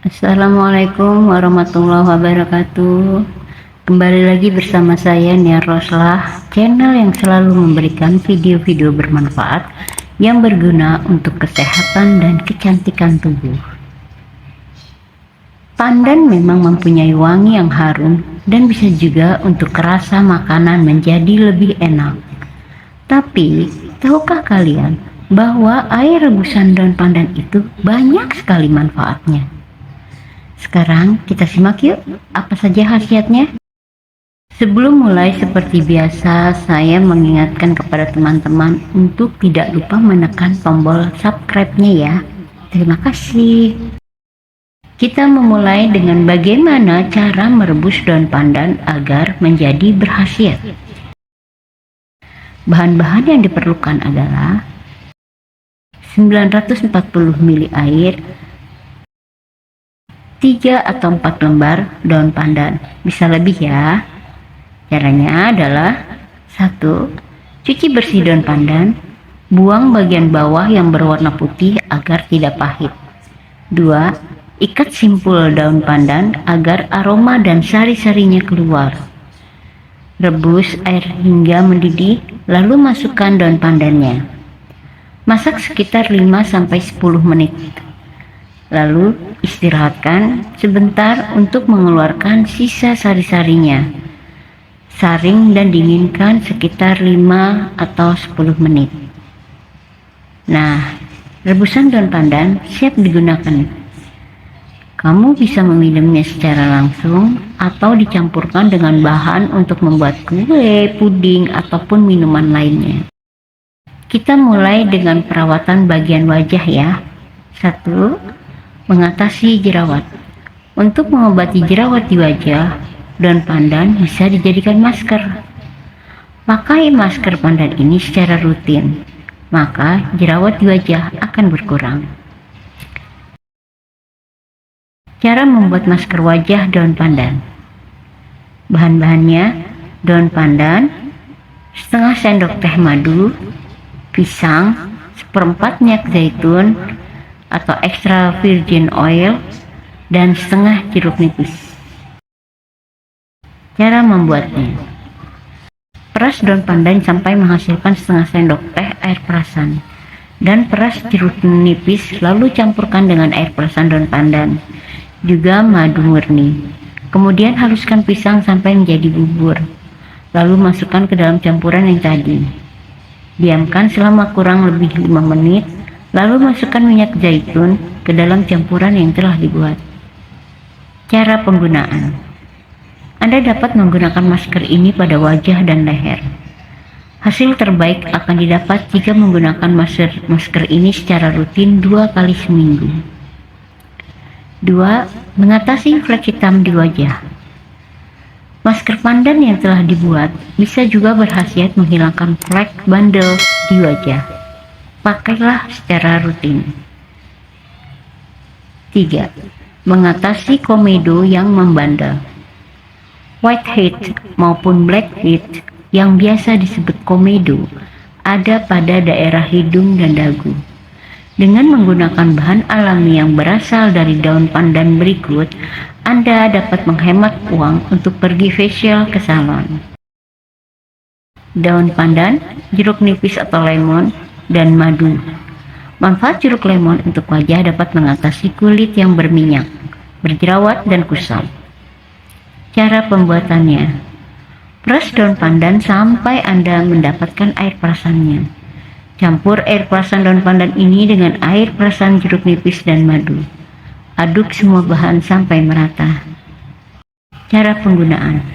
Assalamualaikum warahmatullahi wabarakatuh. Kembali lagi bersama saya Nia Roslah, channel yang selalu memberikan video-video bermanfaat yang berguna untuk kesehatan dan kecantikan tubuh. Pandan memang mempunyai wangi yang harum dan bisa juga untuk rasa makanan menjadi lebih enak. Tapi, tahukah kalian bahwa air rebusan daun pandan itu banyak sekali manfaatnya? Sekarang kita simak yuk, apa saja khasiatnya. Sebelum mulai, seperti biasa, saya mengingatkan kepada teman-teman untuk tidak lupa menekan tombol subscribe-nya ya. Terima kasih. Kita memulai dengan bagaimana cara merebus daun pandan agar menjadi berkhasiat. Bahan-bahan yang diperlukan adalah 940 ml air, 3 atau 4 lembar daun pandan, bisa lebih ya. Caranya adalah 1. Cuci bersih daun pandan, buang bagian bawah yang berwarna putih agar tidak pahit. 2. Ikat simpul daun pandan agar aroma dan sari-sarinya keluar. Rebus air hingga mendidih, lalu masukkan daun pandannya. Masak sekitar 5-10 menit. Lalu istirahatkan sebentar untuk mengeluarkan sisa sari-sarinya. Saring dan dinginkan sekitar 5 atau 10 menit. Nah, rebusan daun pandan siap digunakan. Kamu bisa meminumnya secara langsung atau dicampurkan dengan bahan untuk membuat kue, puding, ataupun minuman lainnya. Kita mulai dengan perawatan bagian wajah ya. 1. Mengatasi jerawat. Untuk mengobati jerawat di wajah, daun pandan bisa dijadikan masker. Pakai masker pandan ini secara rutin, maka jerawat di wajah akan berkurang. Cara membuat masker wajah daun pandan. Bahan-bahannya: daun pandan, setengah sendok teh madu, pisang, seperempat minyak zaitun atau extra virgin oil, dan setengah jeruk nipis. Cara membuatnya: peras daun pandan sampai menghasilkan setengah sendok teh air perasan, dan peras jeruk nipis, lalu campurkan dengan air perasan daun pandan, juga madu murni. Kemudian haluskan pisang sampai menjadi bubur, lalu masukkan ke dalam campuran yang tadi. Diamkan selama kurang lebih 5 menit, lalu masukkan minyak zaitun ke dalam campuran yang telah dibuat. Cara penggunaan: Anda dapat menggunakan masker ini pada wajah dan leher. Hasil terbaik akan didapat jika menggunakan masker ini secara rutin 2 kali seminggu. 2. Mengatasi flek hitam di wajah. Masker pandan yang telah dibuat bisa juga berkhasiat menghilangkan flek bandel di wajah. Pakailah secara rutin. 3. Mengatasi komedo yang membandel. Whitehead maupun blackhead yang biasa disebut komedo ada pada daerah hidung dan dagu. Dengan menggunakan bahan alami yang berasal dari daun pandan berikut, Anda dapat menghemat uang untuk pergi facial ke salon. Daun pandan, jeruk nipis atau lemon, dan madu. Manfaat jeruk lemon untuk wajah dapat mengatasi kulit yang berminyak, berjerawat, dan kusam. Cara pembuatannya: peras daun pandan sampai Anda mendapatkan air perasannya. Campur air perasan daun pandan ini dengan air perasan jeruk nipis dan madu. Aduk semua bahan sampai merata. Cara penggunaan: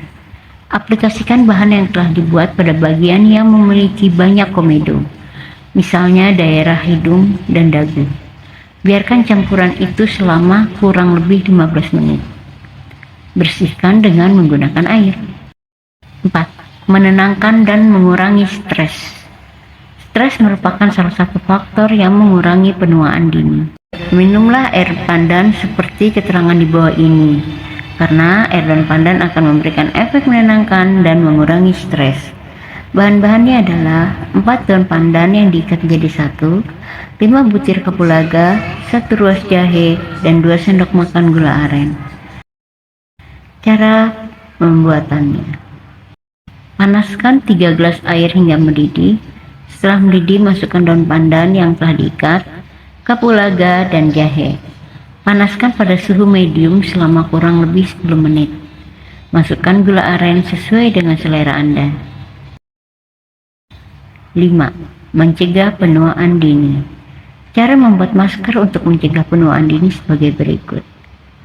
aplikasikan bahan yang telah dibuat pada bagian yang memiliki banyak komedo, misalnya daerah hidung dan dagu. Biarkan campuran itu selama kurang lebih 15 menit. Bersihkan dengan menggunakan air. 4. Menenangkan dan mengurangi stres. Stres merupakan salah satu faktor yang mengurangi penuaan dini. Minumlah air pandan seperti keterangan di bawah ini, karena air daun pandan akan memberikan efek menenangkan dan mengurangi stres. Bahan-bahannya adalah 4 daun pandan yang diikat menjadi satu, 5 butir kapulaga, 1 ruas jahe, dan 2 sendok makan gula aren. Cara pembuatannya: panaskan 3 gelas air hingga mendidih. Setelah mendidih, masukkan daun pandan yang telah diikat, kapulaga, dan jahe. Panaskan pada suhu medium selama kurang lebih 10 menit. Masukkan gula aren sesuai dengan selera Anda. 5. Mencegah penuaan dini. Cara membuat masker untuk mencegah penuaan dini sebagai berikut.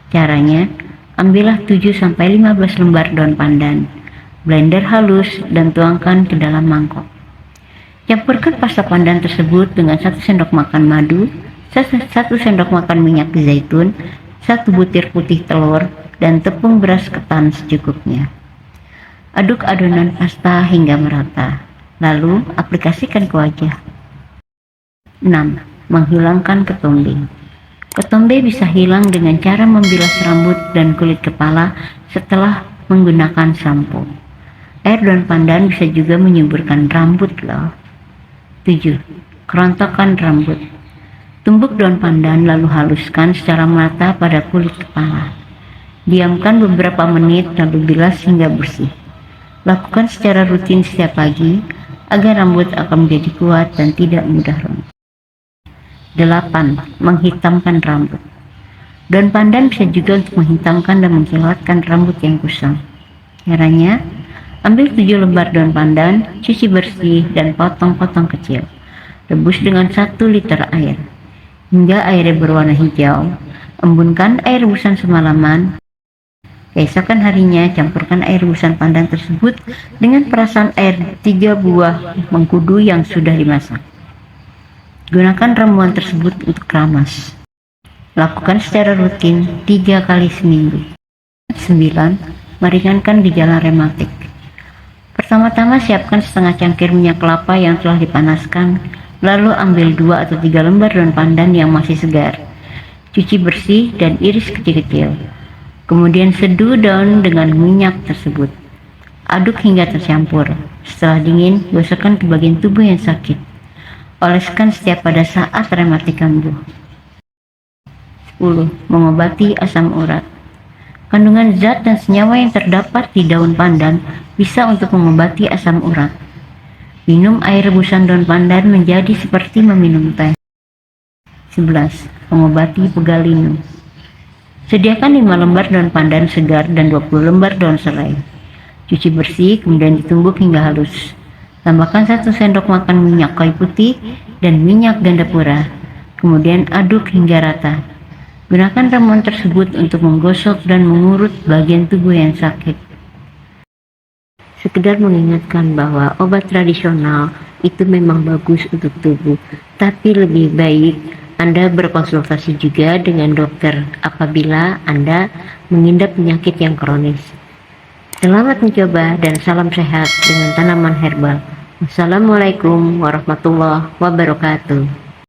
Caranya, ambillah 7-15 lembar daun pandan, blender halus, dan tuangkan ke dalam mangkok. Campurkan pasta pandan tersebut dengan 1 sendok makan madu, 1 sendok makan minyak zaitun, 1 butir putih telur, dan tepung beras ketan secukupnya. Aduk adonan pasta hingga merata. Lalu aplikasikan ke wajah. 6. Menghilangkan ketombe. Ketombe bisa hilang dengan cara membilas rambut dan kulit kepala setelah menggunakan sampo. Air daun pandan bisa juga menyuburkan rambut loh. 7. Kerontokan rambut. Tumbuk daun pandan lalu haluskan secara merata pada kulit kepala. Diamkan beberapa menit lalu bilas hingga bersih. Lakukan secara rutin setiap pagi agar rambut akan menjadi kuat dan tidak mudah rontok. 8. Menghitamkan rambut. Daun pandan bisa juga untuk menghitamkan dan mengkilatkan rambut yang kusam. Caranya, ambil 7 lembar daun pandan, cuci bersih dan potong-potong kecil. Rebus dengan 1 liter air hingga airnya berwarna hijau. Embunkan air rebusan semalaman. Keesokan harinya, campurkan air rebusan pandan tersebut dengan perasan air 3 buah mengkudu yang sudah dimasak. Gunakan ramuan tersebut untuk keramas. Lakukan secara rutin 3 kali seminggu. 9. Meringankan gejala rematik. Pertama-tama siapkan setengah cangkir minyak kelapa yang telah dipanaskan, lalu ambil 2 atau 3 lembar daun pandan yang masih segar. Cuci bersih dan iris kecil-kecil. Kemudian seduh daun dengan minyak tersebut. Aduk hingga tercampur. Setelah dingin, gosokkan ke bagian tubuh yang sakit. Oleskan setiap pada saat rematik kambuh. 10. Mengobati asam urat. Kandungan zat dan senyawa yang terdapat di daun pandan bisa untuk mengobati asam urat. Minum air rebusan daun pandan menjadi seperti meminum teh. 11. Mengobati pegal linu. Sediakan 5 lembar daun pandan segar dan 20 lembar daun serai. Cuci bersih, kemudian ditumbuk hingga halus. Tambahkan 1 sendok makan minyak kayu putih dan minyak gandapura. Kemudian aduk hingga rata. Gunakan ramuan tersebut untuk menggosok dan mengurut bagian tubuh yang sakit. Sekedar mengingatkan bahwa obat tradisional itu memang bagus untuk tubuh, tapi lebih baik Anda berkonsultasi juga dengan dokter apabila Anda mengidap penyakit yang kronis. Selamat mencoba dan salam sehat dengan tanaman herbal. Wassalamualaikum warahmatullahi wabarakatuh.